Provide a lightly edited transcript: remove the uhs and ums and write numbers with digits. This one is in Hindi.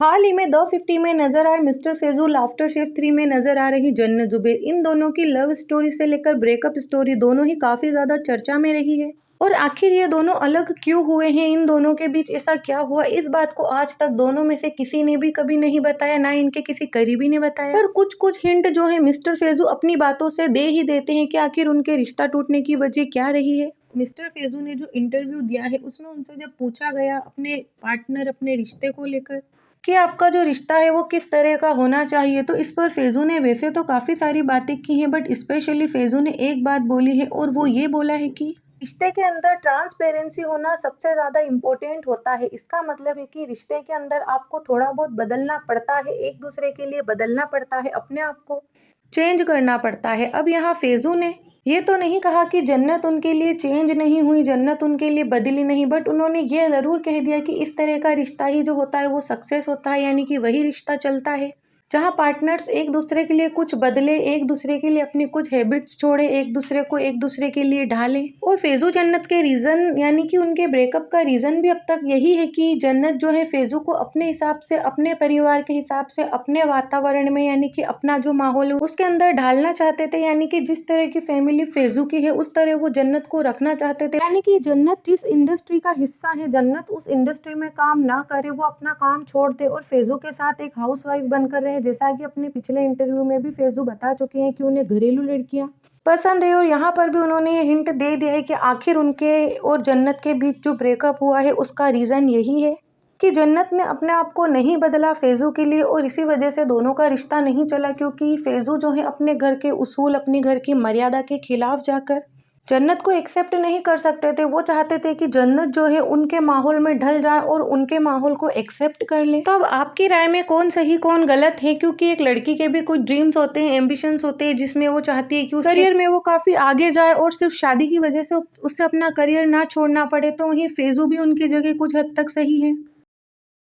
हाल ही में द 50 में नजर आए मिस्टर फैजूल, आफ्टर शेफ 3 में नजर आ रही जन्नत जुबैर, इन दोनों की लव स्टोरी से लेकर ब्रेकअप स्टोरी दोनों ही काफी ज्यादा चर्चा में रही है। और आखिर ये दोनों अलग क्यों हुए हैं, इन दोनों के बीच ऐसा क्या हुआ, इस बात को आज तक दोनों में से किसी ने भी कभी नहीं बताया, ना इनके किसी करीबी ने बताया। पर कुछ कुछ हिंट जो है मिस्टर फैजू अपनी बातों से दे ही देते हैं कि आखिर उनके रिश्ता टूटने की वजह क्या रही है। मिस्टर फैजू ने जो इंटरव्यू दिया है उसमें उनसे जब पूछा गया अपने पार्टनर, अपने रिश्ते को लेकर कि आपका जो रिश्ता है वो किस तरह का होना चाहिए, तो इस पर फैजू ने वैसे तो काफ़ी सारी बातें की हैं, बट स्पेशली फैजू ने एक बात बोली है और वो ये बोला है कि रिश्ते के अंदर ट्रांसपेरेंसी होना सबसे ज़्यादा इम्पोर्टेंट होता है। इसका मतलब है कि रिश्ते के अंदर आपको थोड़ा बहुत बदलना पड़ता है, एक दूसरे के लिए बदलना पड़ता है, अपने आप को चेंज करना पड़ता है। अब यहाँ फैजू ने ये तो नहीं कहा कि जन्नत उनके लिए चेंज नहीं हुई, जन्नत उनके लिए बदली नहीं, बट उन्होंने ये ज़रूर कह दिया कि इस तरह का रिश्ता ही जो होता है वो सक्सेस होता है, यानी कि वही रिश्ता चलता है जहाँ पार्टनर्स एक दूसरे के लिए कुछ बदले, एक दूसरे के लिए अपनी कुछ हैबिट्स छोड़े, एक दूसरे को एक दूसरे के लिए ढाले। और फैजू जन्नत के रीज़न यानी कि उनके ब्रेकअप का रीज़न भी अब तक यही है कि जन्नत जो है फैजू को अपने हिसाब से, अपने परिवार के हिसाब से, अपने वातावरण में यानी कि अपना जो माहौल है उसके अंदर ढालना चाहते थे, यानी कि जिस तरह की फैमिली फैजू की है उस तरह वो जन्नत को रखना चाहते थे, यानी कि जन्नत जिस इंडस्ट्री का हिस्सा है, जन्नत उस इंडस्ट्री में काम ना करे, वो अपना काम छोड़ दे और फैजू के साथ एक हाउसवाइफ बनकर रहे, जैसा कि अपने पिछले इंटरव्यू में भी फैजू बता चुके हैं कि उन्हें घरेलू लड़कियां पसंद है। और यहाँ पर भी उन्होंने ये हिंट दे दिया है कि आखिर उनके और जन्नत के बीच जो ब्रेकअप हुआ है उसका रीज़न यही है कि जन्नत ने अपने आप को नहीं बदला फैजू के लिए, और इसी वजह से दोनों का रिश्ता नहीं चला, क्योंकि फैजू जो है अपने घर के उसूल, अपनी घर की मर्यादा के खिलाफ जाकर जन्नत को एक्सेप्ट नहीं कर सकते थे। वो चाहते थे कि जन्नत जो है उनके माहौल में ढल जाए और उनके माहौल को एक्सेप्ट कर ले। तो अब आपकी राय में कौन सही कौन गलत है, क्योंकि एक लड़की के भी कुछ ड्रीम्स होते हैं, एम्बिशंस होते हैं, जिसमें वो चाहती है कि उस करियर में वो काफ़ी आगे जाए और सिर्फ शादी की वजह से उससे अपना करियर ना छोड़ना पड़े। तो वहीं फैजू भी उनकी जगह कुछ हद तक सही है।